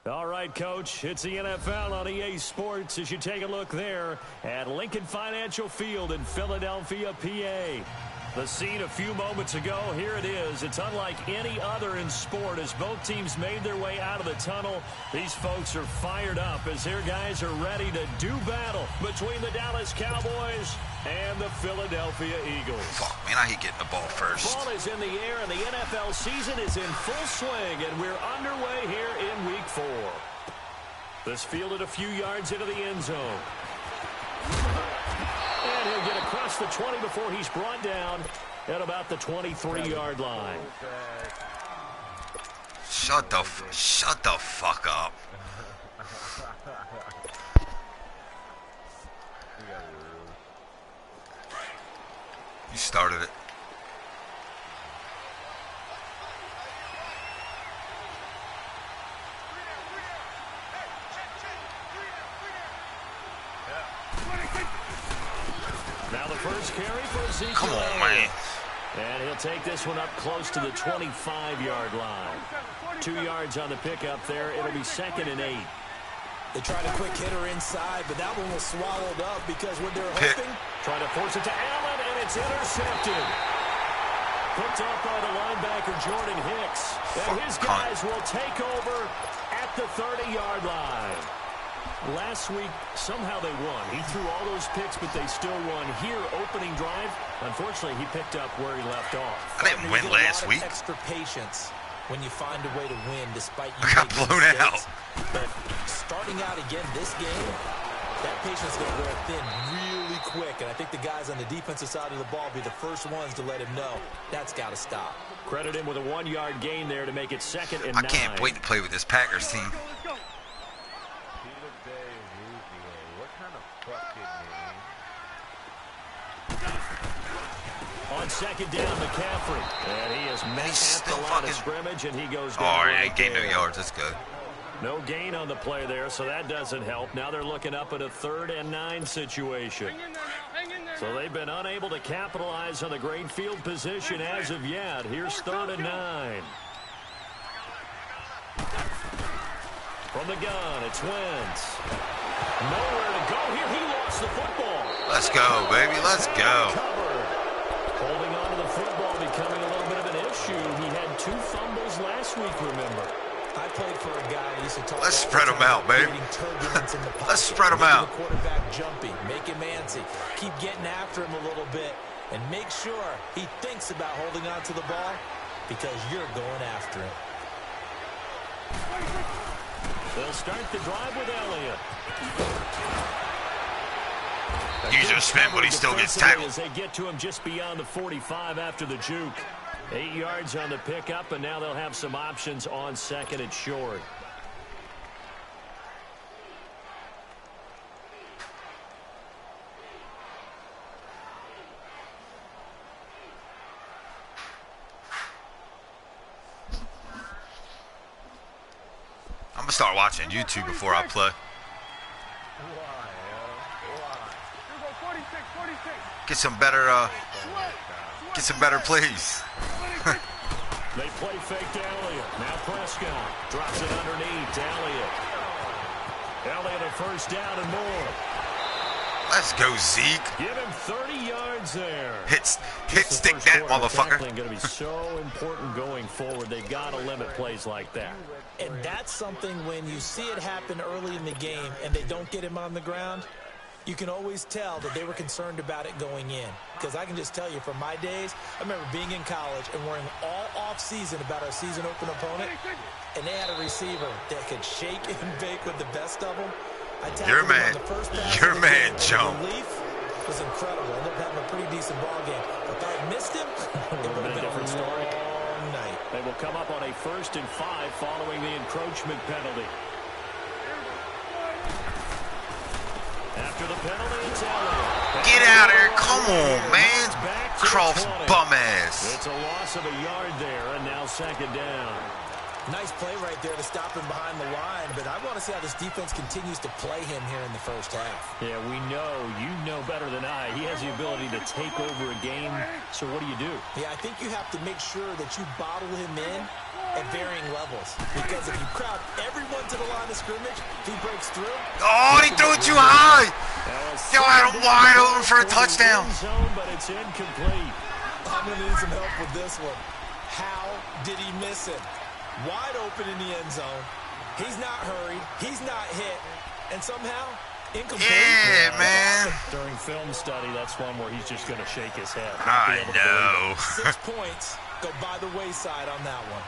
All right, Coach, it's the NFL on EA Sports as you take a look there at Lincoln Financial Field in Philadelphia, PA. The scene a few moments ago, here it is. It's unlike any other in sport as both teams made their way out of the tunnel. These folks are fired up as their guys are ready to do battle between the Dallas Cowboys and the Philadelphia Eagles. Fuck, man, I hate getting the ball first. Ball is in the air, and the NFL season is in full swing, and we're underway here in Week 4. This fielded a few yards into the end zone. And he'll get across the 20 before he's brought down at about the 23-yard line. Shut the fuck up. You started it. Now the first carry for Ezekiel. Come on, man. And he'll take this one up close to the 25-yard line. 2 yards on the pickup there. It'll be 2nd and 8. They tried a quick hitter inside, but that one was swallowed up because what they're hoping. Trying to force it to Allen, and it's intercepted. Picked up by the linebacker, Jordan Hicks. And his guys will take over at the 30-yard line. Last week, somehow they won. He threw all those picks, but they still won. Here, opening drive, unfortunately, he picked up where he left off. I didn't win last week. Extra patience when you find a way to win despite you I got blown out. But starting out again this game, that patience is going to wear thin really quick. And I think the guys on the defensive side of the ball will be the first ones to let him know that's got to stop. Credit him with a 1-yard gain there to make it 2nd and 9. I can't wait to play with this Packers team. On 2nd down, McCaffrey. And he is met at the line of scrimmage, and he goes down. Oh, right he ain't gained no there. yards. That's good. No gain on the play there, so that doesn't help. Now they're looking up at a 3rd and 9 situation. So they've been unable to capitalize on the great field position as of yet. Here's 3rd and 9. From the gun, it's Wentz. Nowhere to go here. He lost the football. Let's go, baby. Let's go. Holding on to the football becoming a little bit of an issue. He had 2 fumbles last week, remember. I played for a guy who used to talk. Let's spread them out, baby. Let's spread them out. The quarterback jumping, make him antsy. Keep getting after him a little bit, and make sure he thinks about holding on to the ball because you're going after him. They'll start the drive with Elliott. User spin, but he still gets tackled. As they get to him just beyond the 45 after the juke. 8 yards on the pickup, and now they'll have some options on 2nd and short. I'm gonna start watching YouTube before I play. Get some better plays. They play fake to Elliott. Now Prescott drops it underneath to Elliott. Elliott a 1st down and more. Let's go, Zeke. Give him 30 yards there. Hit stick that motherfucker. Going to be so important going forward. They've got to limit plays like that. And that's something when you see it happen early in the game and they don't get him on the ground, you can always tell that they were concerned about it going in. Because I can just tell you from my days, I remember being in college and worrying all off-season about our season open opponent, and they had a receiver that could shake and bake with the best of them. Your man, Joe. The relief was incredible. Ended up having a pretty decent ball game. If I had missed him, it would have been a different story all night. They will come up on a 1st and 5 following the encroachment penalty. After the penalty, it's Elliott. Get out of here. Come on, man. Croft's bum ass. It's a loss of a yard there, and now 2nd down. Nice play right there to stop him behind the line, but I want to see how this defense continues to play him here in the 1st half. Yeah, we know. You know better than I. He has the ability to take over a game, so what do? Yeah, I think you have to make sure that you bottle him in at varying levels. Because if you crowd everyone to the line of scrimmage, if he breaks through. Oh, he threw it too high. Yo, I had him wide open for a touchdown. But it's incomplete. I'm going to need some help with this one. How did he miss it? Wide open in the end zone. He's not hurried. He's not hit. And somehow, incomplete. Yeah, man. During film study, that's one where he's just going to shake his head. I know. 6 points go by the wayside on that one.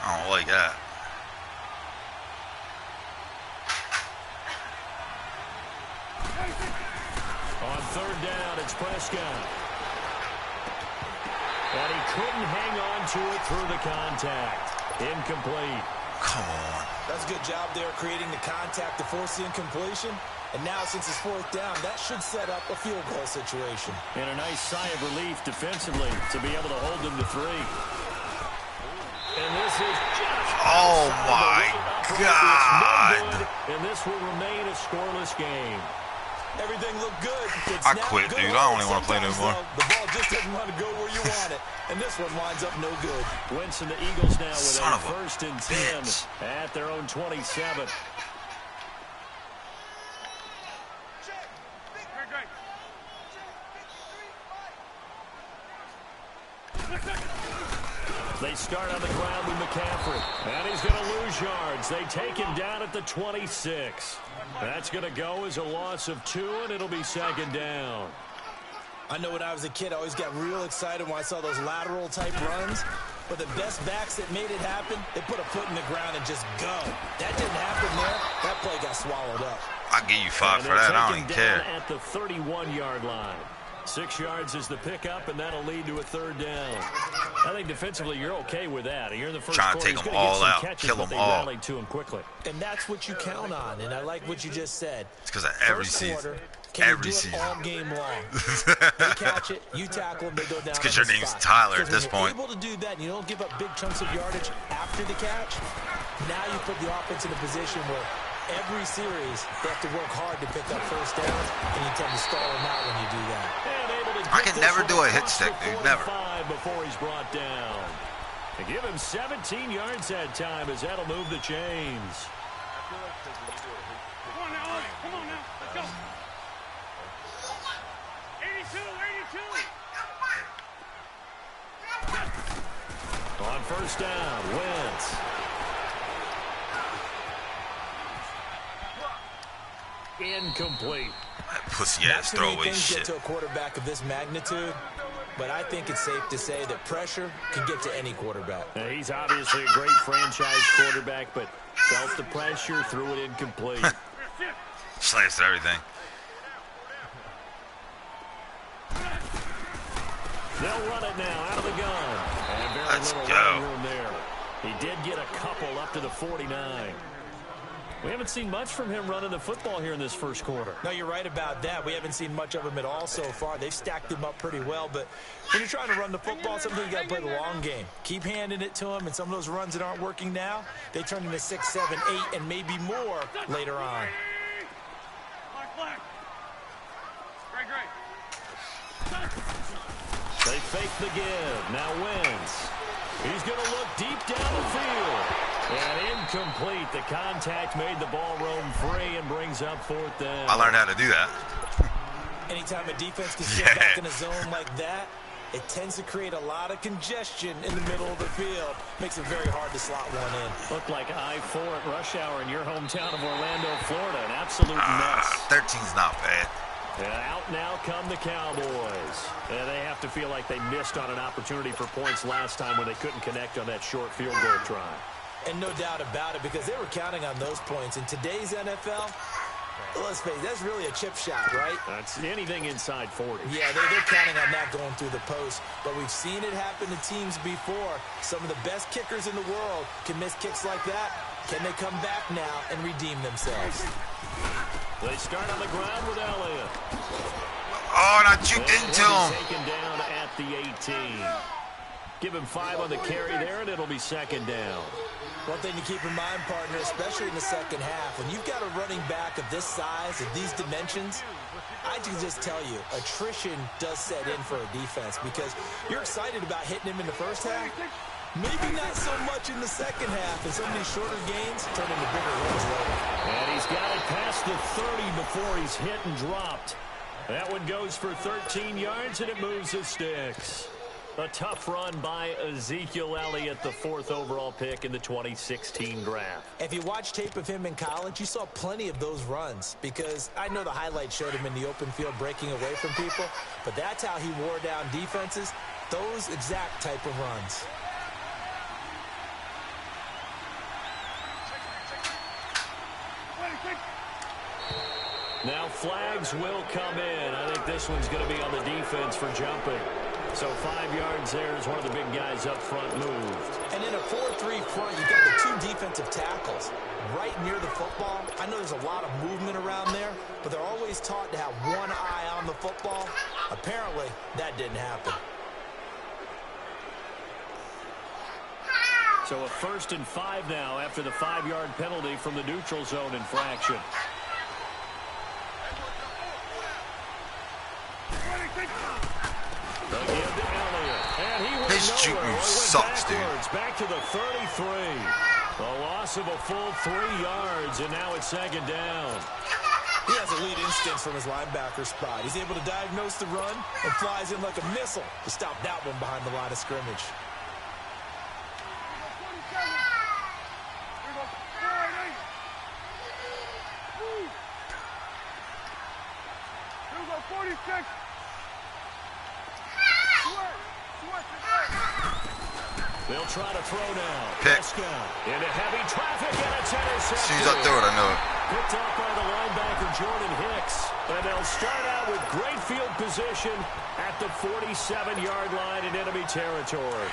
I don't like that. On third down, it's Prescott. And he couldn't hang on to it through the contact. Incomplete. Come on. That's a good job there creating the contact to force the incompletion. And now since it's fourth down, that should set up a field goal situation. And a nice sigh of relief defensively to be able to hold them to 3. And this is just... Oh, my God. And this will remain a scoreless game. Everything looked good. I quit, dude. I don't even want to play no more. The ball just doesn't want to go where you want it. And this one winds up no good. Wentz and the Eagles now with Son a of a 1st and 10 bitch. at their own 27. They start on the ground with McCaffrey. And he's going to lose yards. They take him down at the 26. That's going to go as a loss of 2, and it'll be 2nd down. I know when I was a kid, I always got real excited when I saw those lateral-type runs. But the best backs that made it happen, they put a foot in the ground and just go. That didn't happen there. That play got swallowed up. I'll give you 5 for that. I don't even care. At the 31-yard line. 6 yards is the pickup, and that'll lead to a 3rd down. I think defensively you're okay with that. You're in the first Trying to quarter. take them all out, kill them all. Rallied to him quickly. And that's what you count on, and I like what you just said. It's because of every First season. quarter, can Every you do season. it all game long? They catch it, you tackle them, they go down. It's because your name's Tyler at this point. Able to do that, and you don't give up big chunks of yardage after the catch. Now you put the offense in a position where every series they have to work hard to pick up first downs, and you tend to stall them out when you do that. I can never do a hit stick, dude. Never. Before he's brought down. They give him 17 yards that time as that'll move the chains. Come on now, let's go. 82. On first down, Wentz. Incomplete. Pussy-ass throwaway shit. Get to a quarterback of this magnitude, but I think it's safe to say that pressure can get to any quarterback. Now, he's obviously a great franchise quarterback, but felt the pressure, threw it incomplete. Slashed everything. They'll run it now out of the gun. And very Let's little go. running room there. He did get a couple up to the 49. We haven't seen much from him running the football here in this first quarter. No, you're right about that. We haven't seen much of him at all so far. They've stacked him up pretty well, but when you're trying to run the football, sometimes you got to play the long game. Keep handing it to him, and some of those runs that aren't working now, they turn into 6, 7, 8, and maybe more later on. They fake the give. Now Wentz. He's going to look deep down the field. And incomplete. The contact made the ball roam free and brings up 4th down. I learned how to do that. Anytime a defense can sit back in a zone like that, it tends to create a lot of congestion in the middle of the field. Makes it very hard to slot one in. Looked like I-4 at rush hour in your hometown of Orlando, Florida. An absolute mess. 13's not bad. And out now come the Cowboys. And they have to feel like they missed on an opportunity for points last time when they couldn't connect on that short field goal try. And no doubt about it, because they were counting on those points. In today's NFL, let's face it, that's really a chip shot, right? That's anything inside 40. Yeah, they're counting on that going through the post. But we've seen it happen to teams before. Some of the best kickers in the world can miss kicks like that. Can they come back now and redeem themselves? They start on the ground with Elliott. Oh, and I juked into him. Taken down at the 18. Give him 5 on the carry there, and it'll be second down. One thing to keep in mind, partner, especially in the second half, when you've got a running back of this size, of these dimensions, I can just tell you, attrition does set in for a defense because you're excited about hitting him in the first half. Maybe not so much in the second half, and some of these shorter gains turn into bigger runs later. And he's got it past the 30 before he's hit and dropped. That one goes for 13 yards, and it moves the sticks. A tough run by Ezekiel Elliott, the 4th overall pick in the 2016 draft. If you watch tape of him in college, you saw plenty of those runs because I know the highlights showed him in the open field breaking away from people, but that's how he wore down defenses, those exact type of runs. Now flags will come in. I think this one's going to be on the defense for jumping. So 5 yards there as one of the big guys up front moved. And in a 4-3 front, you've got the 2 defensive tackles right near the football. I know there's a lot of movement around there, but they're always taught to have one eye on the football. Apparently, that didn't happen. So a 1st and 5 now after the 5-yard penalty from the neutral zone infraction. His juke move sucks, dude. Back to the 33. A loss of a full 3 yards, and now it's second down. He has elite instincts from his linebacker spot. He's able to diagnose the run and flies in like a missile to stop that one behind the line of scrimmage. They'll try to throw now. Pick. Into heavy traffic, and it's intercepted. As soon as I throw it, I know it. Picked up by the linebacker, Jordan Hicks. And they'll start out with great field position at the 47-yard line in enemy territory.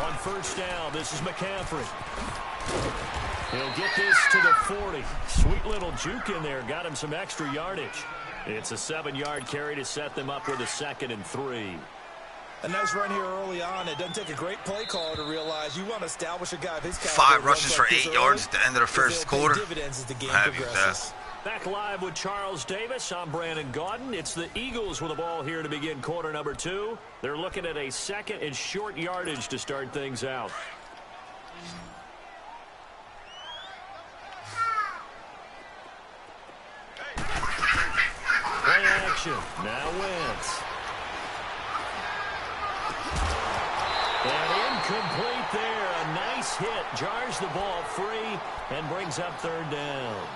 On first down, this is McCaffrey. He'll get this to the 40. Sweet little juke in there. Got him some extra yardage. It's a 7-yard carry to set them up with a 2nd and 3. A nice run here early on. It doesn't take a great play caller to realize you want to establish a guy of his caliber. 5 rushes for 8 yards at the end of the first quarter. Dividends as the game Happy with progresses. that. Back live with Charles Davis. I'm Brandon Gaudin. It's the Eagles with the ball here to begin quarter number 2. They're looking at a 2nd and short yardage to start things out. Play action. Now Wentz. And incomplete there. A nice hit. Jars the ball free and brings up 3rd down.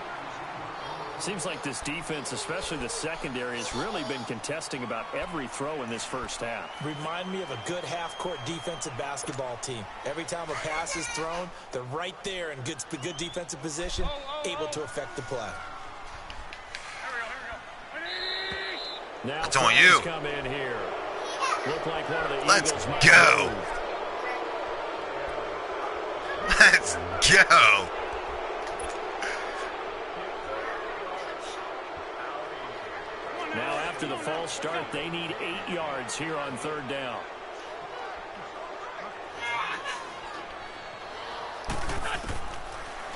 Seems like this defense, especially the secondary, has really been contesting about every throw in this first half. Remind me of a good half-court defensive basketball team. Every time a pass is thrown, they're right there in good defensive position, able to affect the play. Now it's on you. Come in here. Look like one of the Let's Eagles might go. move. Let's go. Now after the false start, they need 8 yards here on 3rd down.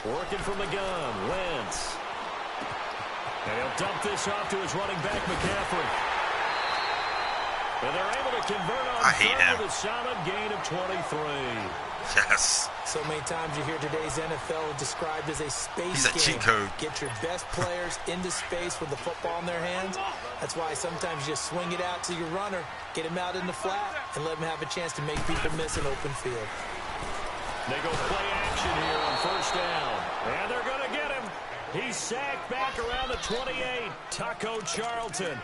Working from the gun, Wentz. And he'll dump this off to his running back, McCaffrey. And they're able to convert on third with a solid gain of 23. Yes. So many times you hear today's NFL described as a space game. He's a cheat code. Get your best players into space with the football in their hands. That's why sometimes you just swing it out to your runner, get him out in the flat, and let him have a chance to make people miss an open field. They go play action here on first down. And they're going to get him. He's sacked back around the 28. Taco Charlton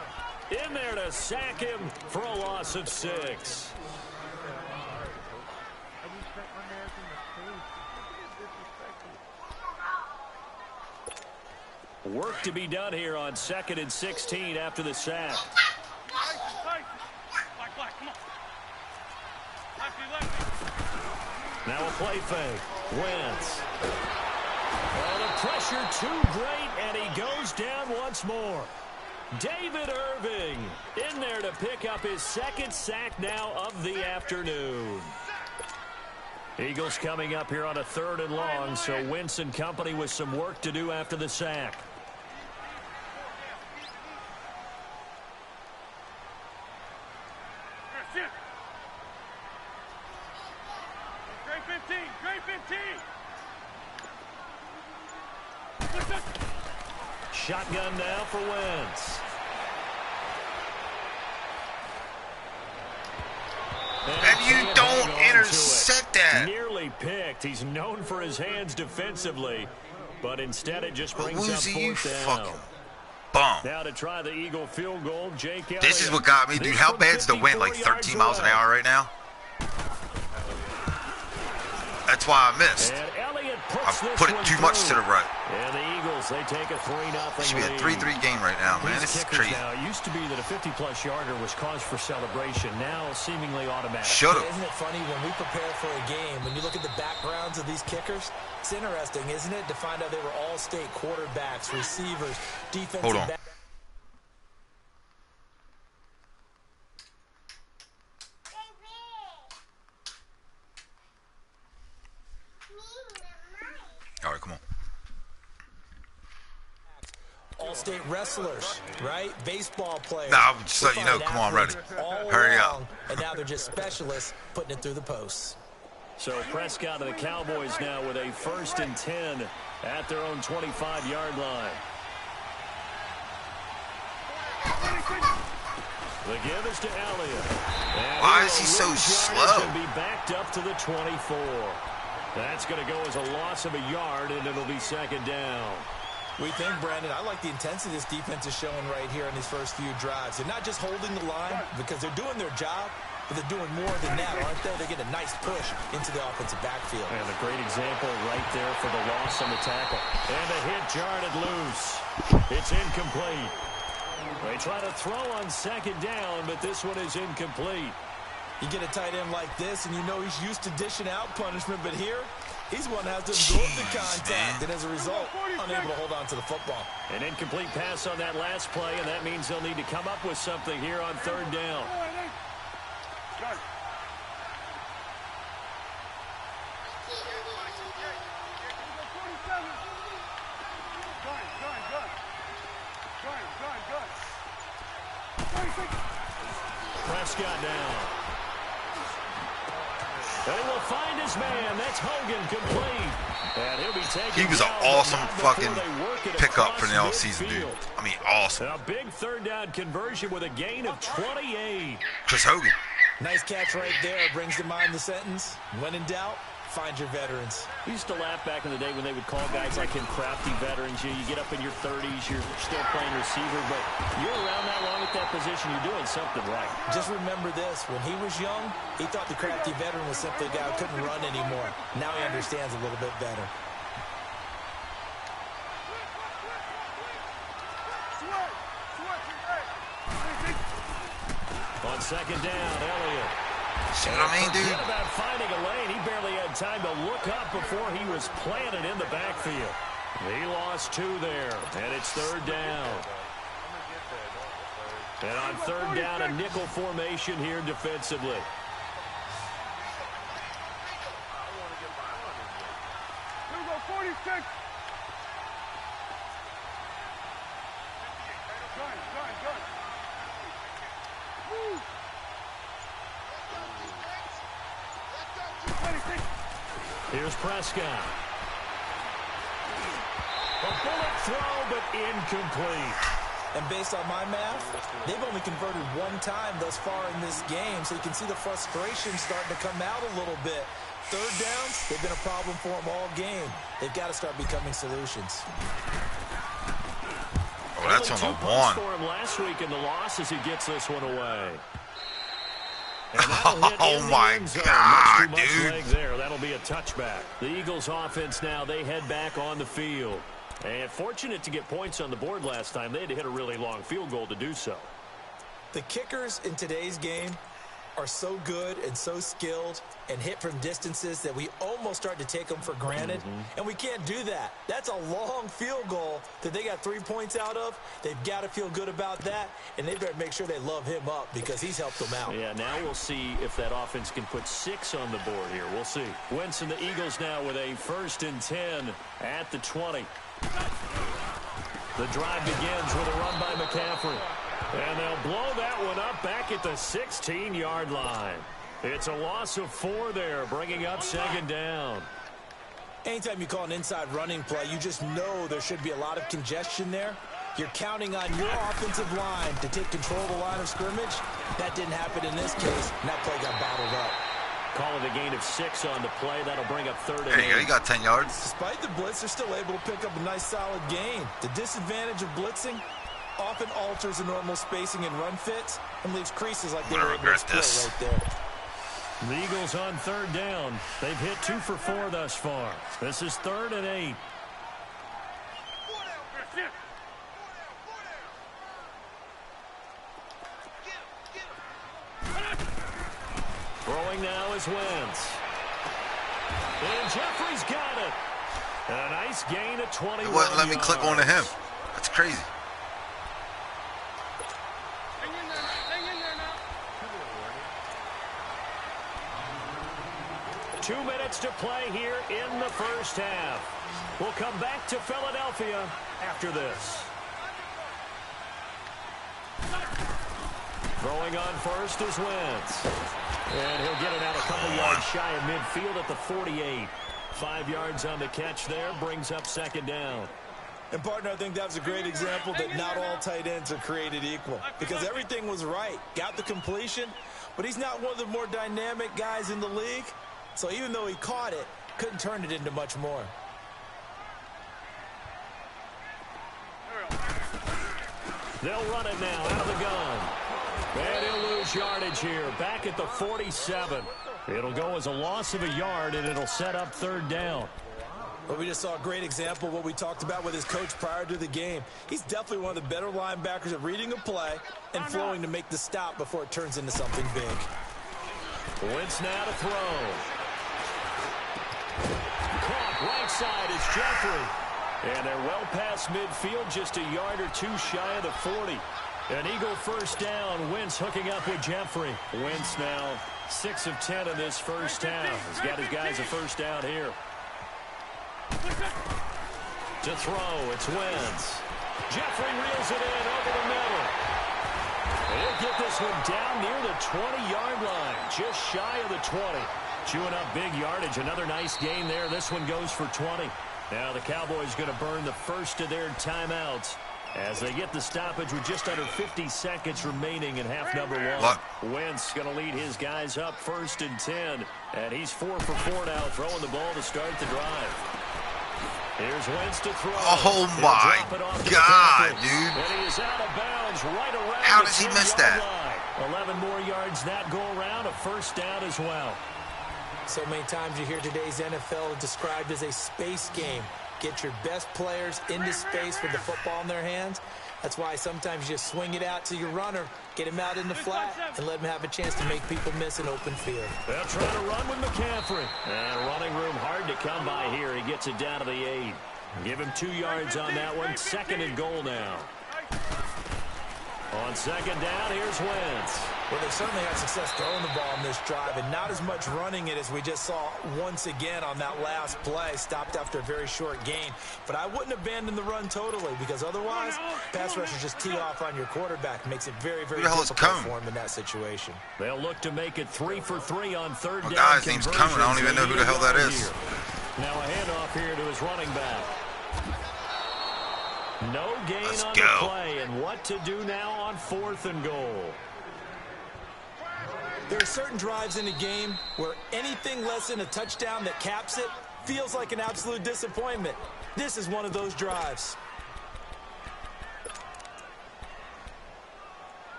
in there to sack him for a loss of 6. Work to be done here on 2nd and 16 after the sack. Now a play fake. Wentz. Well, the pressure too great, And he goes down once more. David Irving in there to pick up his second sack now of the afternoon. Eagles coming up here on a 3rd and long, so Wentz and company with some work to do after the sack. Great 15, great 15. Shotgun now for Wentz. And you don't intercept that. Nearly picked. He's known for his hands defensively, but instead it just brings up 4th down. Fucking bum. Now to try the Eagle field goal, Jake Elliott. This is what got me, dude. How bad's the wind? Like 13 miles an hour right now? That's why I missed. I put it too much to the right. And the Eagles, they take a 3-0 lead. Should be a 3-3 game right now, man. This is crazy. Now, it used to be that a 50-plus yarder was cause for celebration. Now, seemingly automatic. Should've. Isn't it funny when we prepare for a game, when you look at the backgrounds of these kickers, it's interesting, isn't it, to find out they were all-state quarterbacks, receivers, defensive Hold on. backs. All right, come on. All-state wrestlers, right? Baseball players. Nah, I'm just letting you know. Come on, I'm ready. Hurry up. And now they're just specialists putting it through the posts. So Prescott and the Cowboys now with a 1st and 10 at their own 25-yard line. The give is to Elliott. Why is he so slow? Be backed up to the 24. That's going to go as a loss of a yard, and it'll be 2nd down. We think, Brandon, I like the intensity this defense is showing right here in these first few drives. They're not just holding the line because they're doing their job, but they're doing more than that, aren't they? They're getting a nice push into the offensive backfield. And a great example right there for the loss on the tackle. And a hit jarred loose. It's incomplete. They try to throw on 2nd down, but this one is incomplete. You get a tight end like this, and you know he's used to dishing out punishment, but here, he's one that has to absorb the contact, and as a result, unable to hold on to the football. An incomplete pass on that last play, and that means they'll need to come up with something here on 3rd down. Prescott down. And he will find his man. That's Hogan complete. And he'll be taken. He was an awesome fucking pickup for the offseason, dude. I mean, awesome. A big 3rd down conversion with a gain of 28. Chris Hogan. Nice catch right there. Brings to mind the sentence. When in doubt, find your veterans. We used to laugh back in the day when they would call guys like him crafty veterans. You get up in your 30s, you're still playing receiver, but you're around that long at that position, you're doing something right. Just remember this. When he was young, he thought the crafty veteran was simply a guy who couldn't run anymore. Now he understands a little bit better. On 2nd down, Elliott. See what I mean, dude? Forget about finding a lane. He barely had time to look up before he was planted in the backfield. He lost 2 there, and it's 3rd down. And on 3rd down, a nickel formation here defensively. Here we go, 46. Gun. Woo. 26. Here's Prescott. A bullet throw, but incomplete. And based on my math, they've only converted 1 time thus far in this game, so you can see the frustration starting to come out a little bit. 3rd downs, they've been a problem for them all game. They've got to start becoming solutions. Oh, that's on the 1. For him last week in the losses, he gets this one away. Oh, my God, dude. There. That'll be a touchback. The Eagles offense now, they head back on the field. And fortunate to get points on the board last time. They had to hit a really long field goal to do so. The kickers in today's game, are so good and so skilled and hit from distances that we almost start to take them for granted, and we can't do that. That's a long field goal that they got 3 points out of. They've got to feel good about that, and they better make sure they love him up because he's helped them out. Yeah, now we'll see if that offense can put 6 on the board here. We'll see. Wentz and the Eagles now with a 1st and 10 at the 20. The drive begins with a run by McCaffrey. And they'll blow that one up back at the 16-yard line. It's a loss of 4 there, bringing up 2nd down. Anytime you call an inside running play, you just know there should be a lot of congestion there. You're counting on your offensive line to take control of the line of scrimmage. That didn't happen in this case, and that play got bottled up. Call it a gain of 6 on the play. That'll bring up 3rd and 8. There you go. You got 10 yards. Despite the blitz, they're still able to pick up a nice, solid gain. The disadvantage of blitzing often alters the normal spacing and run fits and leaves creases like they were able to split right there. The Eagles on 3rd down. They've hit 2 for 4 thus far. This is 3rd and 8. Throwing now is Wentz. And Jeffrey's got it. And a nice gain of 21 It wouldn't let me click onto him. That's crazy. Hang in there now. 2 minutes to play here in the first half. We'll come back to Philadelphia after this. Throwing on first is Wentz. And he'll get it out a couple yards shy of midfield at the 48. 5 yards on the catch there, brings up 2nd down. And, partner, I think that was a great example that not all tight ends are created equal because everything was right. Got the completion, but he's not one of the more dynamic guys in the league. So even though he caught it, couldn't turn it into much more. They'll run it now out of the gun. And he'll lose yardage here, back at the 47. It'll go as a loss of a yard, and it'll set up 3rd down. Well, we just saw a great example of what we talked about with his coach prior to the game. He's definitely one of the better linebackers at reading a play and flowing to make the stop before it turns into something big. Wentz now to throw. Caught right side is Jeffrey. And they're well past midfield, just a yard or 2 shy of the 40. An Eagle 1st down. Wentz hooking up with Jeffrey. Wentz now 6 of 10 in this first half. He's got his guys a 1st down here. To throw, it's Wentz. Jeffrey reels it in over the middle. He'll get this one down near the 20-yard line, just shy of the 20. Chewing up big yardage. Another nice gain there. This one goes for 20. Now the Cowboys going to burn the first of their timeouts as they get the stoppage with just under 50 seconds remaining in half number 1. Wentz going to lead his guys up 1st and 10. And he's 4 for 4 now, throwing the ball to start the drive. Here's Wentz to throw. Oh my God, dude. And he is out of bounds right around. How does he miss that? Line. 11 more yards that go around, a 1st down as well. So many times you hear today's NFL described as a space game. Get your best players into space with the football in their hands. That's why sometimes you just swing it out to your runner, get him out in the flat, and let him have a chance to make people miss an open field. They'll try to run with McCaffrey. And running room hard to come by here. He gets it down to the 8. Give him 2 yards on that one. 2nd and goal now. On 2nd down, here's Wentz. Well, they certainly had success throwing the ball in this drive, and not as much running it as we just saw once again on that last play. Stopped after a very short gain. But I wouldn't abandon the run totally, because otherwise, pass rushers just tee off on your quarterback. Makes it very, very difficult for him in that situation. They'll look to make it 3 for 3 on 3rd down. Guy's name's coming. I don't even know who the hell that is. Now a handoff here to his running back. No gain on the play, and what to do now on 4th and goal. There are certain drives in a game where anything less than a touchdown that caps it feels like an absolute disappointment. This is one of those drives.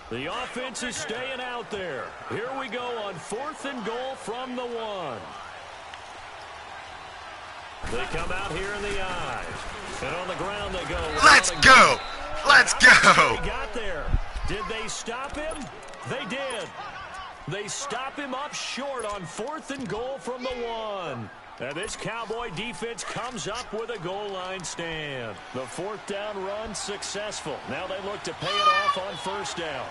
The offense is staying out there. Here we go on 4th and goal from the 1. They come out here in the I. And on the ground they go. Let's go. Let's go. He got there. Did they stop him? They did. They stop him up short on 4th and goal from the 1. And this Cowboy defense comes up with a goal line stand. The 4th down run successful. Now they look to pay it off on 1st down.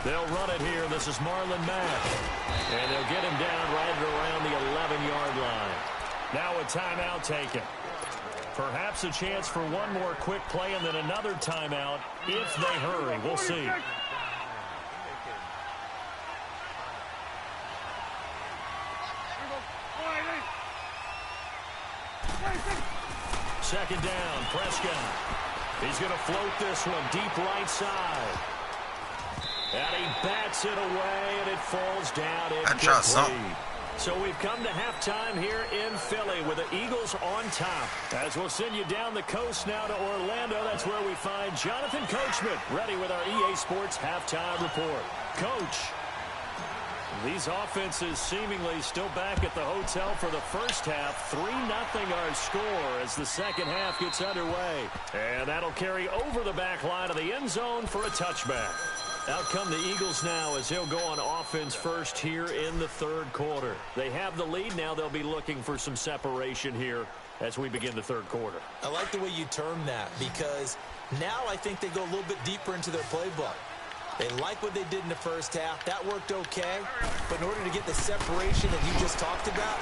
They'll run it here. This is Marlon Mack. And they'll get him down right around the 11-yard line. Now a timeout taken. Perhaps a chance for one more quick play and then another timeout if they hurry. We'll see. Second down, Prescott. He's going to float this one deep right side. And he bats it away, and it falls down incomplete. So we've come to halftime here in Philly with the Eagles on top. As we'll send you down the coast now to Orlando, that's where we find Jonathan Coachman ready with our EA Sports halftime report. Coach, these offenses seemingly still back at the hotel for the first half. 3-0 our score as the second half gets underway. And that'll carry over the back line of the end zone for a touchback. Out come the Eagles now as they'll go on offense first here in the third quarter. They have the lead. Now they'll be looking for some separation here as we begin the third quarter. I like the way you term that because now I think they go a little bit deeper into their playbook. They like what they did in the first half. That worked okay. But in order to get the separation that you just talked about,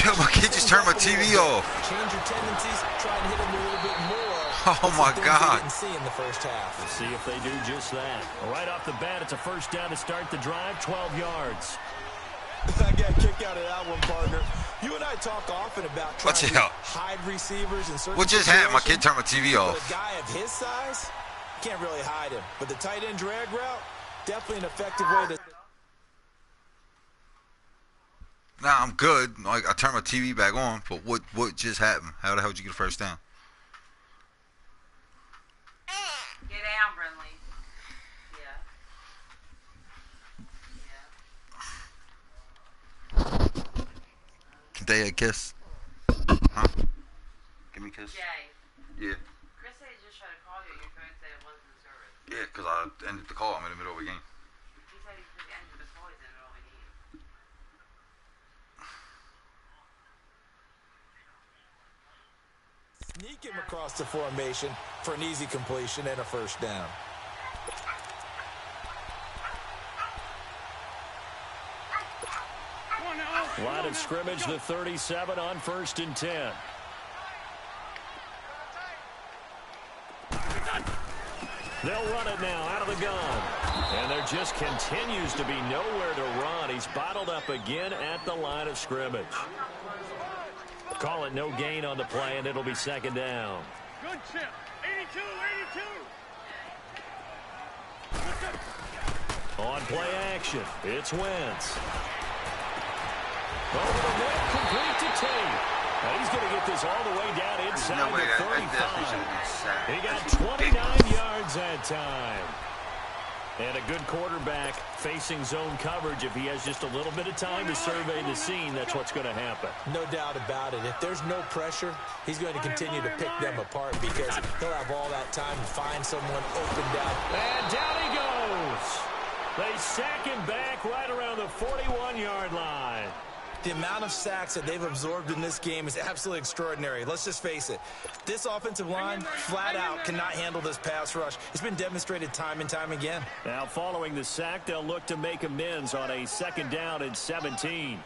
Yo, my kid just turned my TV off. Change your tendencies. Try and hit them a little bit more. Oh, my God. Didn't see in the first half. We'll see if they do just that. Right off the bat, it's a first down to start the drive, 12 yards. I got a kick out of that one, partner. You and I talk often about trying to hide receivers in certain What just happened? My kid turned my TV off. But a guy of his size, can't really hide him. But the tight end drag route, definitely an effective way to... Nah, I'm good. Like, I turned my TV back on, but what just happened? How the hell did you get a first down? Get down, Brinley. Yeah. Can they a kiss? Huh? Give me a kiss? Jay. Yeah. Chris said he just tried to call you. Your phone said it wasn't in service. Yeah, because I ended the call. I'm in the middle of a game. He said he put the end of the call. He's in the middle of a game. Sneak him across the formation for an easy completion and a first down. Line of scrimmage, the 37 on 1st and 10. They'll run it now out of the gun. And there just continues to be nowhere to run. He's bottled up again at the line of scrimmage. Call it no gain on the play, and it'll be second down. Good chip. 82, 82. On play action, it's Wentz. Over the middle, complete to Tate. Now he's going to get this all the way down inside the 35. He got 29 yards that time. And a good quarterback facing zone coverage. If he has just a little bit of time to survey the scene, that's what's going to happen. No doubt about it. If there's no pressure, he's going to continue to pick them apart because he'll have all that time to find someone open down. And down he goes. They sack him back right around the 41-yard line. The amount of sacks that they've absorbed in this game is absolutely extraordinary. Let's just face it. This offensive line, flat out, cannot handle this pass rush. It's been demonstrated time and time again. Now, following the sack, they'll look to make amends on a second down and 17.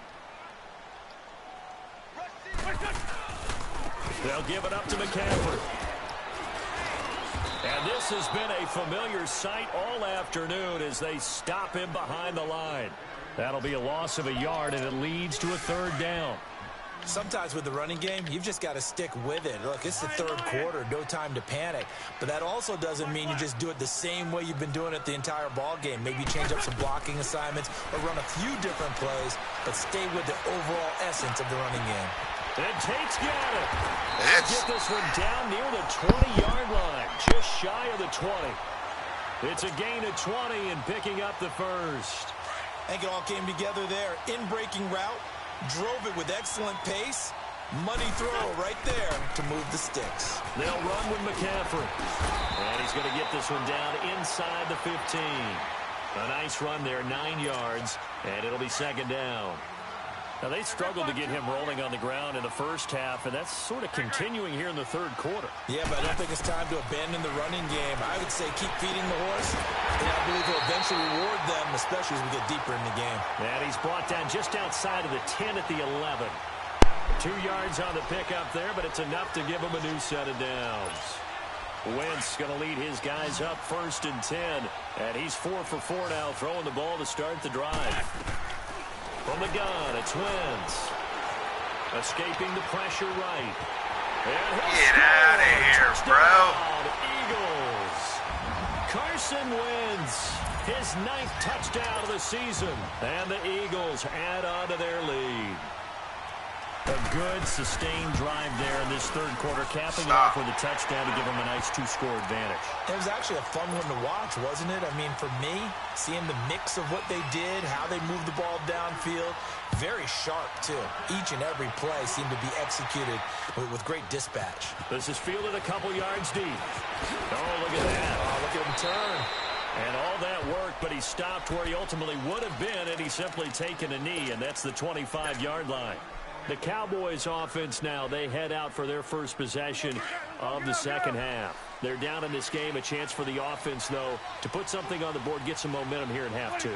They'll give it up to McCaffrey. And this has been a familiar sight all afternoon as they stop him behind the line. That'll be a loss of a yard, and it leads to a third down. Sometimes with the running game, you've just got to stick with it. Look, it's the third quarter, no time to panic. But that also doesn't mean you just do it the same way you've been doing it the entire ball game. Maybe change up some blocking assignments or run a few different plays, but stay with the overall essence of the running game. And Tate's got it. They'll get this one down near the 20-yard line, just shy of the 20. It's a gain of 20 and picking up the first. I think it all came together there. In-breaking route, drove it with excellent pace, Money throw right there to move the sticks. They'll run with McCaffrey. And he's going to get this one down inside the 15. A nice run there, 9 yards, and it'll be second down. Now, they struggled to get him rolling on the ground in the first half, and that's sort of continuing here in the third quarter. Yeah, but I don't think it's time to abandon the running game. I would say keep feeding the horse, and I believe he'll eventually reward them, especially as we get deeper in the game. And he's brought down just outside of the 10 at the 11. 2 yards on the pickup there, but it's enough to give him a new set of downs. Wentz going to lead his guys up 1st and 10, and he's 4 for 4 now, throwing the ball to start the drive. From the gun, it's Wentz. Escaping the pressure right. Get out of here, bro. Eagles. Carson Wentz, his 9th touchdown of the season. And the Eagles add on to their lead. A good, sustained drive there in this third quarter, capping off with a touchdown to give them a nice 2-score advantage. It was actually a fun one to watch, wasn't it? I mean, for me, seeing the mix of what they did, how they moved the ball downfield, very sharp, too. Each and every play seemed to be executed with great dispatch. This is fielded a couple yards deep. Oh, look at that. Oh, look at him turn. And all that work, but he stopped where he ultimately would have been, and he's simply taken a knee, and that's the 25-yard line. The Cowboys offense now, they head out for their first possession of the second half. They're down in this game. A chance for the offense, though, to put something on the board, get some momentum here in half 2.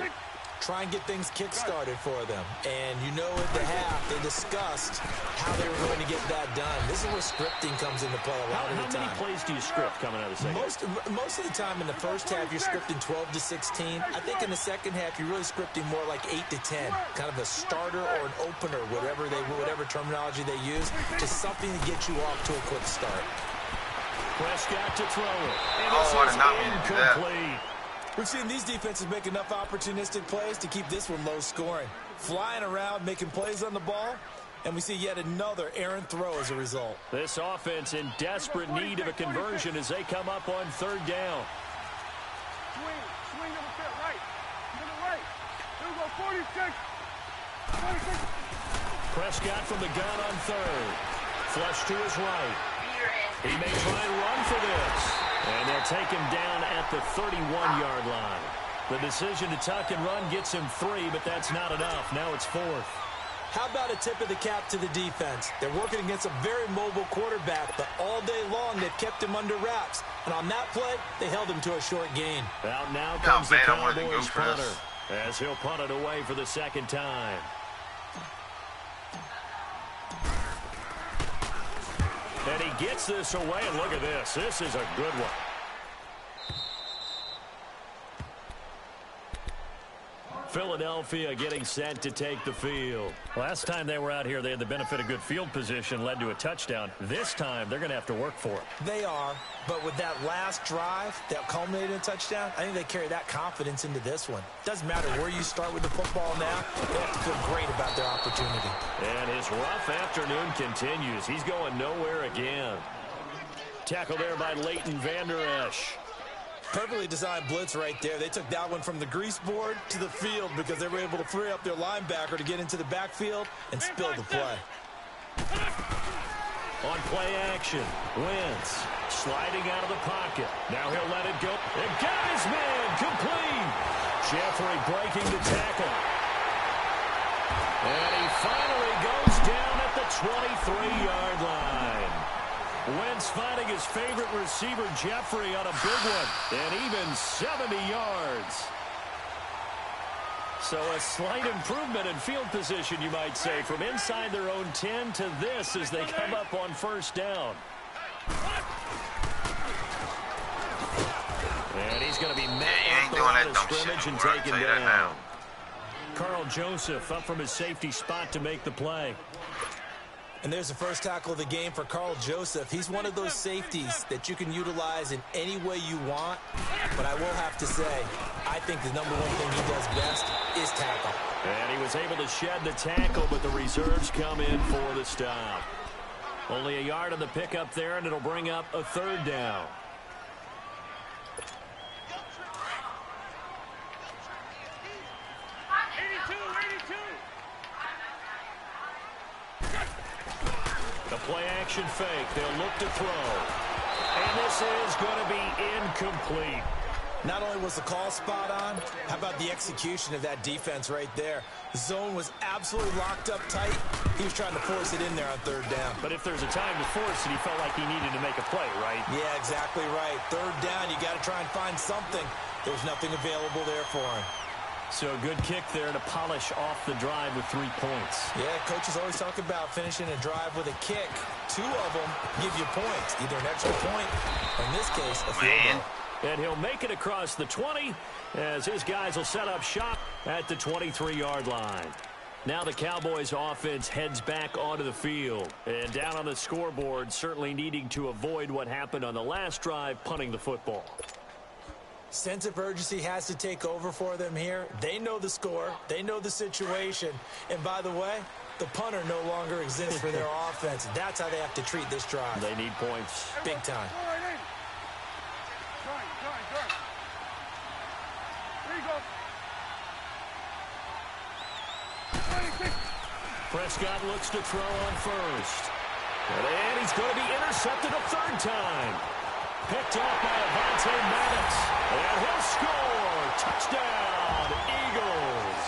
Try and get things kick-started for them. And you know at the half, they discussed how they were going to get that done. This is where scripting comes into play a lot of the time. How many plays do you script coming out of the second half? Most of the time in the first half, you're scripting 12 to 16. I think in the second half, you're really scripting more like 8 to 10. Kind of a starter or an opener, whatever terminology they use. Just something to get you off to a quick start. Prescott to throw it. And I did not mean to do that. incomplete. We've seen these defenses make enough opportunistic plays to keep this one low scoring. Flying around, making plays on the ball, and we see yet another errant throw as a result. This offense in desperate need of a conversion as they come up on 3rd down. Swing to the fit right. To the right. Here we go, 46. 46. Prescott from the gun on 3rd. Flush to his right. He may try and run for this. And they'll take him down at the 31-yard line. The decision to tuck and run gets him 3, but that's not enough. Now it's 4th. How about a tip of the cap to the defense? They're working against a very mobile quarterback, but all day long they've kept him under wraps. And on that play, they held him to a short gain. Out now comes the Cowboys punter as he'll punt it away for the 2nd time. And he gets this away, and look at this. This is a good one. Philadelphia getting set to take the field. Last time they were out here, they had the benefit of good field position, led to a touchdown. This time, they're going to have to work for it. They are, but with that last drive that culminated in a touchdown, I think they carry that confidence into this one. Doesn't matter where you start with the football now, they have to feel great about their opportunity. And his rough afternoon continues. He's going nowhere again. Tackle there by Leighton Vander Esch. Perfectly designed blitz right there. They took that one from the grease board to the field because they were able to free up their linebacker to get into the backfield and spill the play. On play action, Wentz sliding out of the pocket. Now he'll let it go. And got his man complete. Jeffrey breaking the tackle. And he finally goes down at the 23-yard line. Wentz finding his favorite receiver, Jeffrey, on a big one. And even 70 yards. So a slight improvement in field position, you might say, from inside their own 10 to this as they come up on 1st down. And he's going to be met at the line of scrimmage and taken down. Carl Joseph up from his safety spot to make the play. And there's the first tackle of the game for Carl Joseph. He's one of those safeties that you can utilize in any way you want. But I will have to say, I think the number one thing he does best is tackle. And he was able to shed the tackle, but the reserves come in for the stop. Only a yard on the pickup there, and it'll bring up a 3rd down. Play-action fake. They'll look to throw. And this is going to be incomplete. Not only was the call spot on, how about the execution of that defense right there? The zone was absolutely locked up tight. He was trying to force it in there on third down. But if there's a time to force it, he felt like he needed to make a play, right? Yeah, exactly right. Third down, you got to try and find something. There's nothing available there for him. So a good kick there to polish off the drive with 3 points. Yeah, coaches always talk about finishing a drive with a kick. 2 of them give you points, either an extra point, or in this case, a field goal. And he'll make it across the 20 as his guys will set up shop at the 23-yard line. Now the Cowboys offense heads back onto the field. And down on the scoreboard, certainly needing to avoid what happened on the last drive, punting the football. Sense of urgency has to take over for them here. They know the score. They know the situation. And by the way, the punter no longer exists for their offense. That's how they have to treat this drive. They need points. Big time. There you go. Prescott looks to throw on first. And he's going to be intercepted a third time. Picked off by Avonte Maddox. And he'll score. Touchdown, Eagles.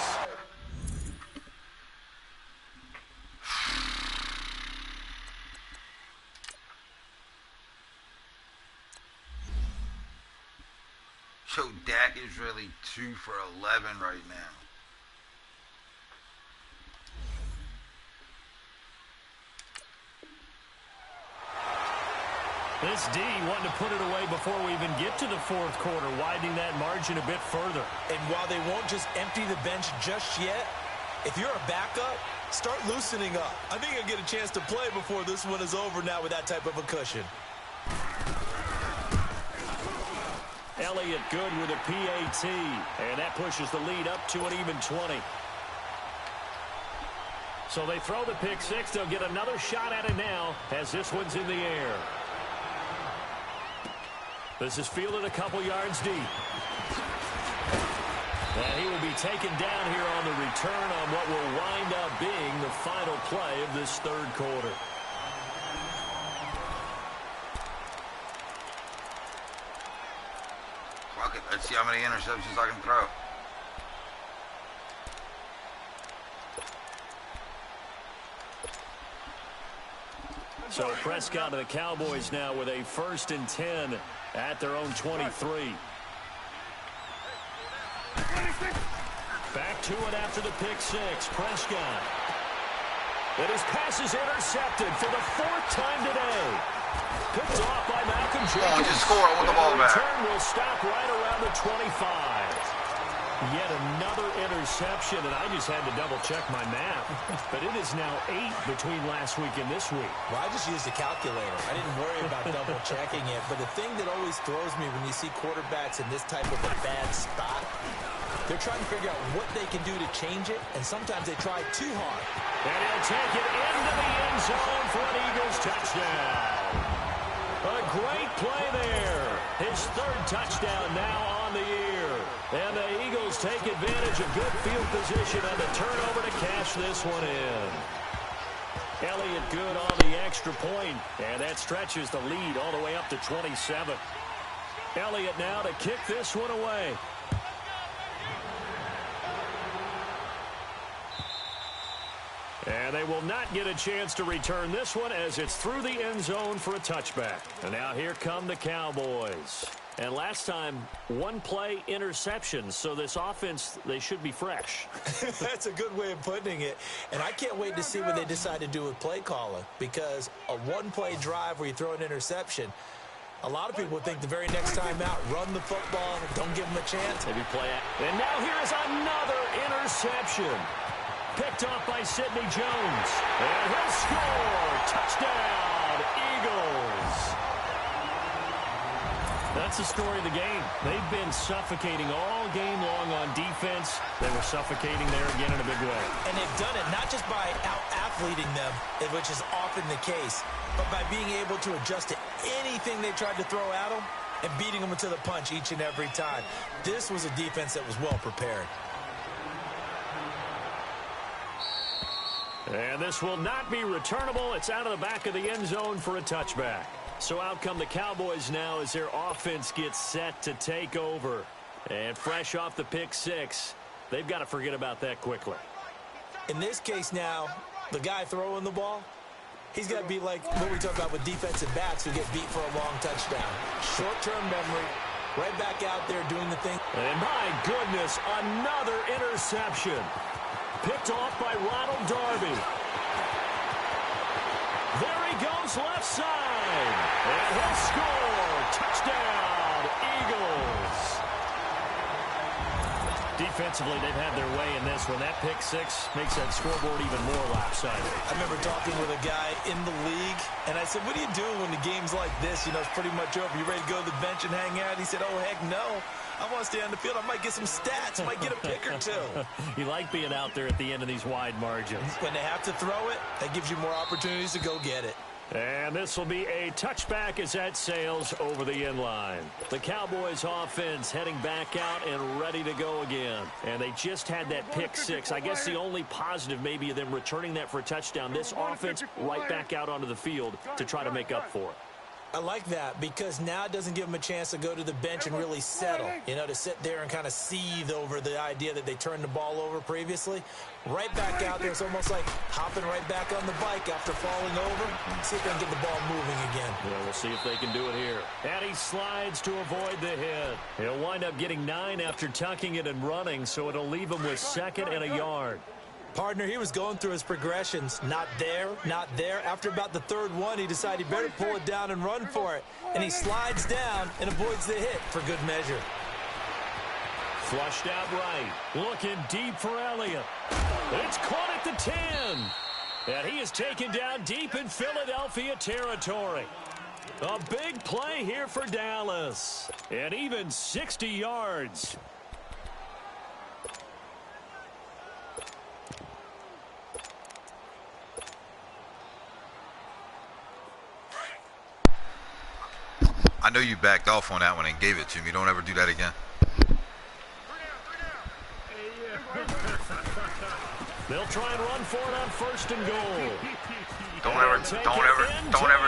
So Dak is really 2 for 11 right now. This D wanting to put it away before we even get to the fourth quarter, widening that margin a bit further. And while they won't just empty the bench just yet, if you're a backup, start loosening up. I think you'll get a chance to play before this one is over now with that type of a cushion. Elliott good with a PAT, and that pushes the lead up to an even 20. So they throw the pick six. They'll get another shot at it now as this one's in the air. This is fielded a couple yards deep. And he will be taken down here on the return on what will wind up being the final play of this third quarter. Fuck it. Let's see how many interceptions I can throw. So Prescott and the Cowboys now with a 1st and 10 at their own 23. Back to it after the pick six. Prescott. And his pass is intercepted for the 4th time today. Picked off by Malcolm Jenkins. Come on, just score. I want the ball back. The return will stop right around the 25. Yet another interception, and I just had to double-check my math. But it is now 8 between last week and this week. Well, I just used a calculator. I didn't worry about double-checking it. But the thing that always throws me when you see quarterbacks in this type of a bad spot, they're trying to figure out what they can do to change it, and sometimes they try too hard. And he'll take it into the end zone for an Eagles touchdown. A great play there. His 3rd touchdown now on the year. And the Eagles take advantage of good field position on the turnover to cash this one in. Elliott good on the extra point, and that stretches the lead all the way up to 27. Elliott now to kick this one away. And they will not get a chance to return this one as it's through the end zone for a touchback. And now here come the Cowboys. And last time, 1 play interception. So this offense, they should be fresh. That's a good way of putting it. And I can't wait to see what they decide to do with play calling. Because a 1-play drive where you throw an interception, a lot of people would think the very next time out, run the football, don't give them a chance. Maybe play it. And now here is another interception. Picked off by Sidney Jones. And he'll score. Touchdown, Eagles. That's the story of the game. They've been suffocating all game long on defense. They were suffocating there again in a big way. And they've done it not just by out-athleting them, which is often the case, but by being able to adjust to anything they tried to throw at them and beating them to the punch each and every time. This was a defense that was well prepared. And this will not be returnable. It's out of the back of the end zone for a touchback. So out come the Cowboys now as their offense gets set to take over. And fresh off the pick six, they've got to forget about that quickly. In this case now, the guy throwing the ball, he's got to be like what we talk about with defensive backs who get beat for a long touchdown. Short-term memory, right back out there doing the thing. And my goodness, another interception. Picked off by Ronald Darby. There he goes left side. And he'll score. Touchdown, Eagles. Defensively, they've had their way in this one. That pick six makes that scoreboard even more lopsided. I remember talking with a guy in the league, and I said, what do you do when the game's like this? You know, it's pretty much over. You ready to go to the bench and hang out? He said, oh, heck no. I want to stay on the field. I might get some stats. I might get a pick or two. You like being out there at the end of these wide margins. When they have to throw it, that gives you more opportunities to go get it. And this will be a touchback as that sails over the end line. The Cowboys offense heading back out and ready to go again. And they just had that pick six. I guess the only positive maybe of them returning that for a touchdown. This offense right back out onto the field to try to make up for it. I like that because now it doesn't give them a chance to go to the bench and really settle, you know, to sit there and kind of seethe over the idea that they turned the ball over previously. Right back out there, it's almost like hopping right back on the bike after falling over. See if they can get the ball moving again. Yeah, we'll see if they can do it here. And he slides to avoid the hit. He'll wind up getting 9 after tucking it and running, so it'll leave him with 2nd and a yard. Partner, he was going through his progressions. Not there, not there. After about the 3rd one, he decided he better pull it down and run for it. And he slides down and avoids the hit for good measure. Flushed out right. Looking deep for Elliott. It's caught at the 10. And he is taken down deep in Philadelphia territory. A big play here for Dallas. And even 60 yards. I know you backed off on that one and gave it to me. Don't ever do that again. They'll try and run for it on 1st and goal. Don't ever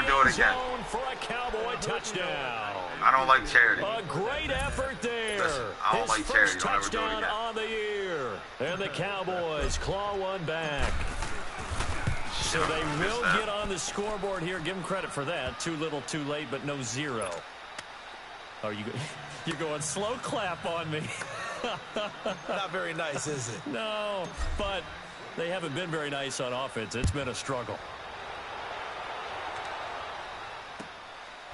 do it again. For a Cowboy touchdown. I don't like charity. A great effort there. Listen, I don't like charity. Don't ever do it again. On the year. And the Cowboys claw one back. So they will get on the scoreboard here. Give them credit for that. Too little, too late, but no 0. Oh, you're going slow clap on me. Not very nice, is it? No, but they haven't been very nice on offense. It's been a struggle.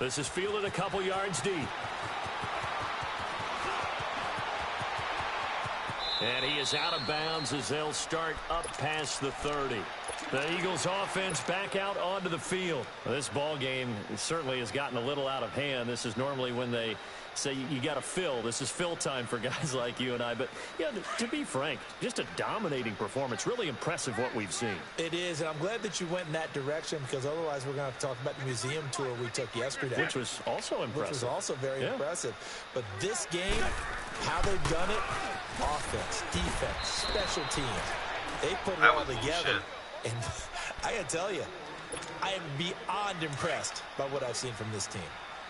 This is fielded a couple yards deep. And he is out of bounds as they'll start up past the 30. The Eagles offense back out onto the field. This ball game certainly has gotten a little out of hand. This is normally when they say you got to fill. This is fill time for guys like you and I. But, yeah, to be frank, just a dominating performance. Really impressive what we've seen. It is, and I'm glad that you went in that direction because otherwise we're going to have to talk about the museum tour we took yesterday. Which was also impressive. Which was also very impressive. But this game, how they've done it, offense, defense, special teams, they put it all together. And I got to tell you, I am beyond impressed by what I've seen from this team.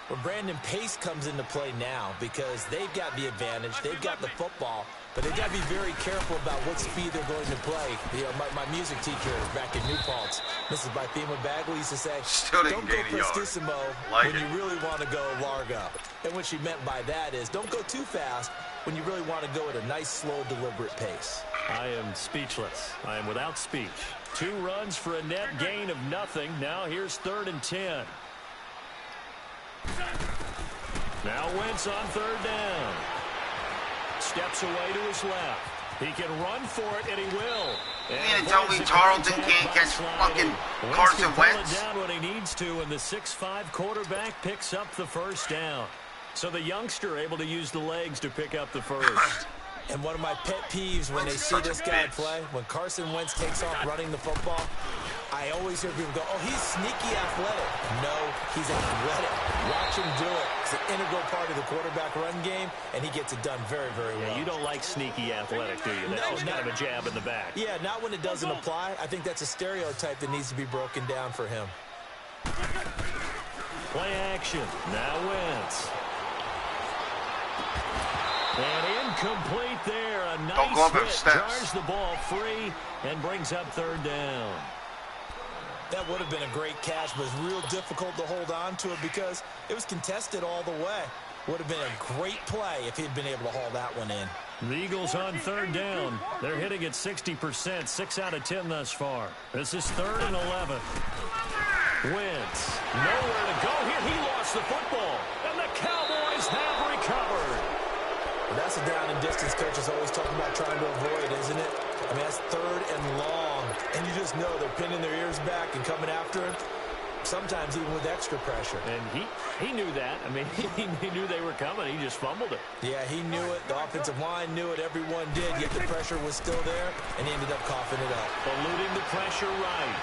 When Brandon Pace comes into play now because they've got the advantage, they've got the football, but they've got to be very careful about what speed they're going to play. You know, my music teacher back in New Paltz, Mrs. Bythema Bagley, used to say, don't go prestissimo when you really want to go largo. And what she meant by that is don't go too fast when you really want to go at a nice, slow, deliberate pace. I am speechless. I am without speech. 2 runs for a net gain of nothing. Now here's 3rd and 10. Now Wentz on 3rd down. Steps away to his left. He can run for it, and he will. You mean to tell me Tarleton can't catch fucking Carson Wentz? Pull it down when he needs to, and the 6'5" quarterback picks up the 1st down. So the youngster able to use the legs to pick up the 1st. And one of my pet peeves when they see this guy play, when Carson Wentz takes off running the football, I always hear people go, oh, he's sneaky athletic. No, he's athletic. Watch him do it. It's an integral part of the quarterback run game, and he gets it done very, very well. Yeah, you don't like sneaky athletic, do you? That's just kind of a jab in the back. Yeah, not when it doesn't apply. I think that's a stereotype that needs to be broken down for him. Play action. Now Wentz. And incomplete there. A nice hit. Jars the ball free and brings up third down. That would have been a great catch, but it's real difficult to hold on to it because it was contested all the way. Would have been a great play if he'd been able to haul that one in. The Eagles on third down. They're hitting at 60%, 6 out of 10 thus far. This is 3rd and 11. Wentz, nowhere to go here. He lost the football, and the Cowboys have recovered. Well, that's a down and distance coaches always talking about trying to avoid, isn't it? I mean, that's 3rd and long, and you just know they're pinning their ears back and coming after him, sometimes even with extra pressure. And he knew that. I mean, he knew they were coming. He just fumbled it. Yeah, he knew it. The offensive line knew it. Everyone did, yet the pressure was still there, and he ended up coughing it up. Eluding the pressure right.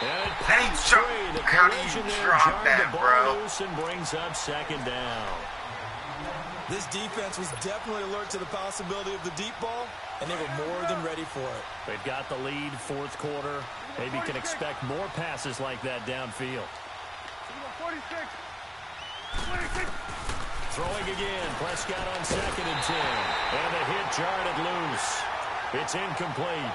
And How do you drop that, bro? And brings up 2nd down. This defense was definitely alert to the possibility of the deep ball, and they were more than ready for it. They've got the lead, 4th quarter. Maybe can expect more passes like that downfield. 46. 26. Throwing again. Prescott on 2nd and 10. And the hit jarred it loose. It's incomplete.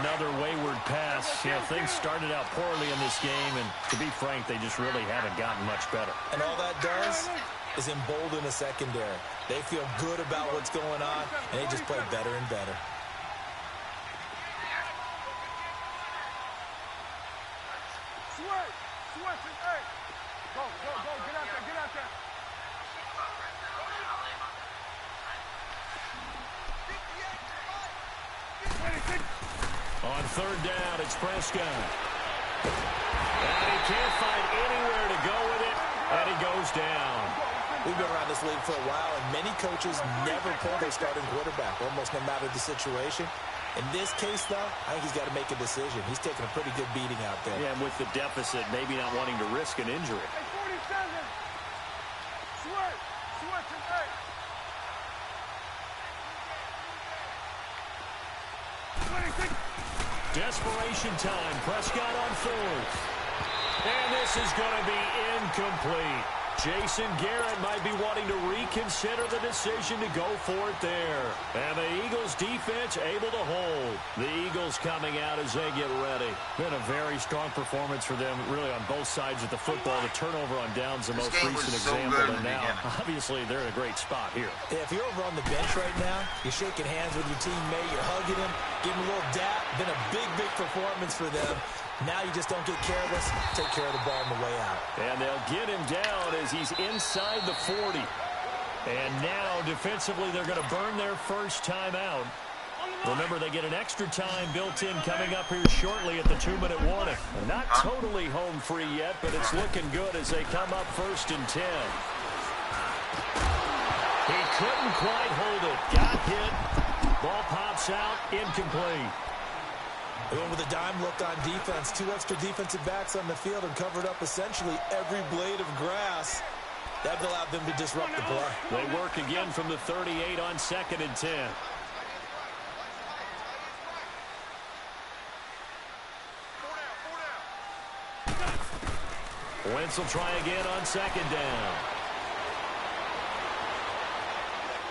Another wayward pass. Yeah, things started out poorly in this game, and to be frank, they just really haven't gotten much better. And all that does is embolden the secondary. They feel good about what's going on, and they just play better and better. Switch, hey. Go, get out there. On 3rd down, it's Prescott. And he can't find anywhere to go with it, and he goes down. We've been around this league for a while, and many coaches never pull their starting quarterback, almost no matter the situation. In this case, though, I think he's got to make a decision. He's taking a pretty good beating out there. Yeah, and with the deficit, maybe not wanting to risk an injury. Hey, 47. Switch, and hey. 26. Desperation time. Prescott on 4th. And this is going to be incomplete. Jason Garrett might be wanting to reconsider the decision to go for it there. And the Eagles defense able to hold. The Eagles coming out as they get ready. Been a very strong performance for them, really on both sides of the football. The turnover on downs, the most recent example. And now, obviously, they're in a great spot here. Yeah, if you're over on the bench right now, you're shaking hands with your teammate, you're hugging him, giving him a little dap. Been a big, big performance for them. Now you just don't get careless. Take care of the ball on the way out. And they'll get him down as he's inside the 40. And now, defensively, they're going to burn their first timeout. Remember, they get an extra time built in coming up here shortly at the 2-minute warning. Not totally home free yet, but it's looking good as they come up 1st and 10. He couldn't quite hold it. Got hit. Ball pops out. Incomplete. They went with a dime look on defense. 2 extra defensive backs on the field and covered up essentially every blade of grass. That allowed them to disrupt the play. They work again from the 38 on 2nd and 10. Wentz will try again on 2nd down.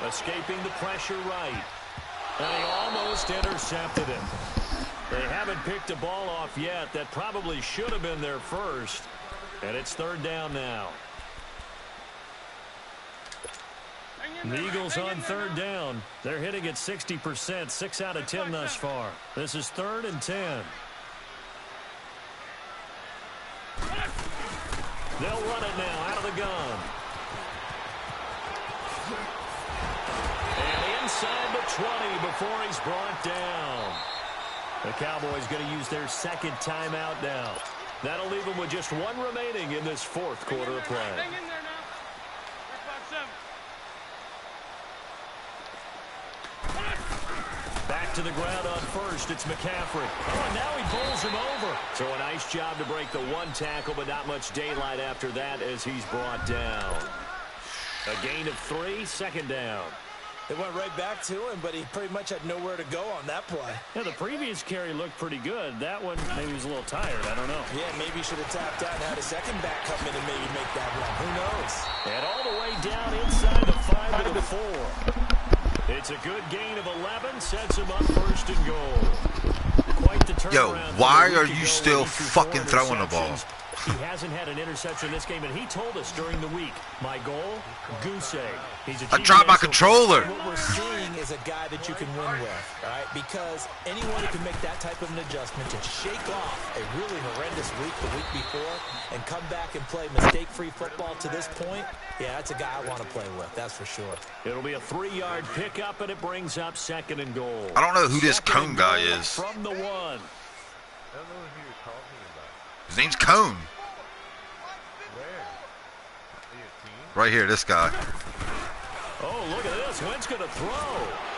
Escaping the pressure right. And he almost intercepted him. They haven't picked a ball off yet. That probably should have been their first. And it's 3rd down now. The Eagles on 3rd down. They're hitting at 60%, 6 out of 10 thus far. This is 3rd and 10. They'll run it now out of the gun. And inside the 20 before he's brought down. The Cowboys going to use their 2nd timeout now. That'll leave them with just 1 remaining in this 4th quarter of play. Hang in there now. 5-7. to the ground on first. It's McCaffrey. Oh, and now he bowls him over. So a nice job to break the one tackle, but not much daylight after that as he's brought down. A gain of 3, second down. They went right back to him, but he pretty much had nowhere to go on that play. Yeah, the previous carry looked pretty good. That one, maybe he was a little tired. I don't know. Yeah, maybe he should have tapped out and had a second back come in and maybe make that run. Who knows? And all the way down inside the 5 to the 4. It's a good gain of 11. Sets him up first and goal. Quite the turnaround. Yo, why are you still fucking throwing the ball? He hasn't had an interception in this game, and he told us during the week, my goal, goose egg. I dropped my controller. What we're seeing is a guy that you can win with, all right? Because anyone who can make that type of an adjustment to shake off a really horrendous week the week before and come back and play mistake-free football to this point, yeah, that's a guy I want to play with, that's for sure. It'll be a 3-yard pickup, and it brings up second and goal. I don't know who this Cone guy is. From the 1. I don't know who you're talking about. His name's Cone. Right here, this guy. Oh, look at this. Wentz going to throw.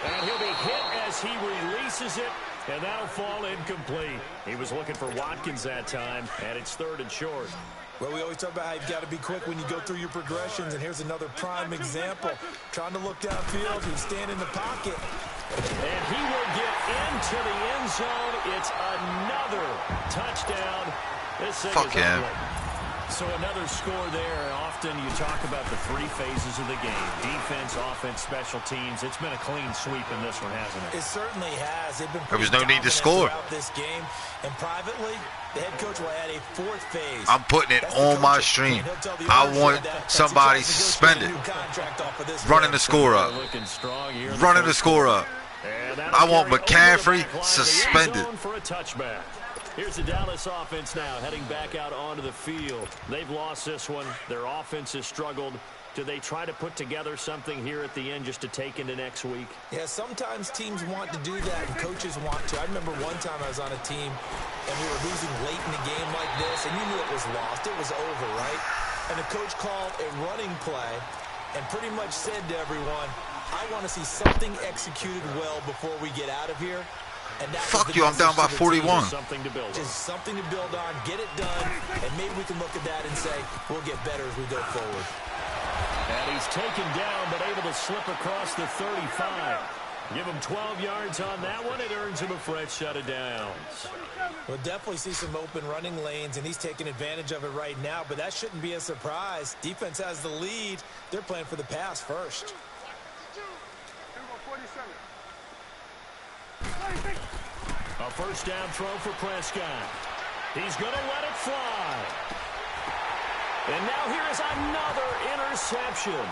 And he'll be hit as he releases it. And that'll fall incomplete. He was looking for Watkins that time, and it's 3rd and short. Well, we always talk about how you've got to be quick when you go through your progressions, and here's another prime example. Trying to look downfield, he's standing in the pocket. And he will get into the end zone. It's another touchdown. This thing Fuck is him. ugly. So another score there. Often you talk about the 3 phases of the game. Defense, offense, special teams. It's been a clean sweep in this one, hasn't it? It certainly has. They've been There was no need to score throughout this game. And privately, the head coach will add a 4th phase. I'm putting it on my stream. I want somebody suspended. Running the score up. Running the score up. I want McCaffrey suspended. For a touchback. Here's the Dallas offense now, heading back out onto the field. They've lost this one. Their offense has struggled. Do they try to put together something here at the end just to take into next week? Yeah, sometimes teams want to do that, and coaches want to. I remember one time I was on a team, and we were losing late in the game like this, and you knew it was lost. It was over, right? And the coach called a running play and pretty much said to everyone, I want to see something executed well before we get out of here. And fuck you, I'm down by 41. Just something to build on, get it done, and maybe we can look at that and say, we'll get better as we go forward. And he's taken down, but able to slip across the 35. Give him 12 yards on that one. It earns him a fresh set of downs. We'll definitely see some open running lanes, and he's taking advantage of it right now, but that shouldn't be a surprise. Defense has the lead. They're playing for the pass first. A first down throw for Prescott. He's going to let it fly. And now here is another interception.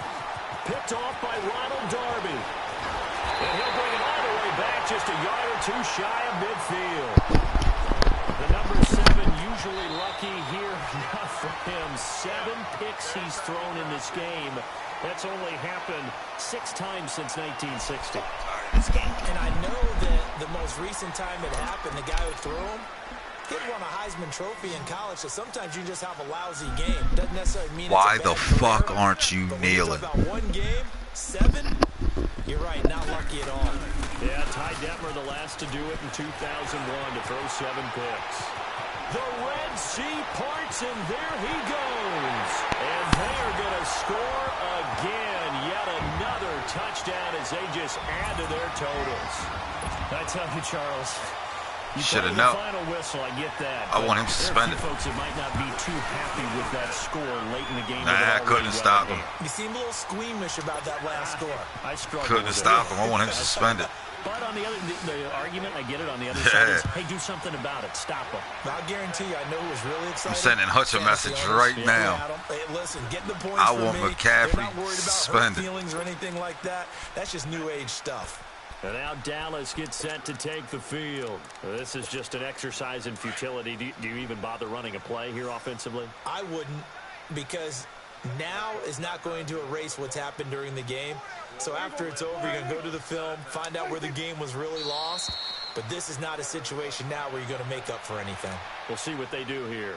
Picked off by Ronald Darby. And he'll bring it all the way back just a yard or 2 shy of midfield. The number 7 usually lucky here. Not for him. 7 picks he's thrown in this game. That's only happened 6 times since 1960. And I know that the most recent time it happened, the guy who threw him, he had won a Heisman Trophy in college, so sometimes you just have a lousy game. Doesn't necessarily mean why it's a the bad fuck career, aren't you nailing? About 1 game, 7, you're right, not lucky at all. Yeah, Ty Detmer the last to do it in 2001 to throw 7 picks. The Red Sea parts, and there he goes. And they are going to score again. Yet another touchdown as they just add to their totals. I tell you, Charles, you should have known. known. Final whistle, I get that. I want him suspended. There are a few folks that might not be too happy with that score late in the game. Nah, I couldn't have stopped him. You seem a little squeamish about that last score. I struggled. Couldn't have stopped him. I want him suspended. But on the other, the argument, I get it on the other side is, hey, do something about it. Stop him. I guarantee you, I know he was really excited. I'm sending Hutch a message right now. Hey, listen, get the points I for want me. McCaffrey They're not worried about suspended. hurt feelings or anything like that. That's just new age stuff. And now Dallas gets set to take the field. This is just an exercise in futility. Do you even bother running a play here offensively? I wouldn't, because now is not going to erase what's happened during the game. So after it's over, you're going to go to the film, find out where the game was really lost. But this is not a situation now where you're going to make up for anything. We'll see what they do here.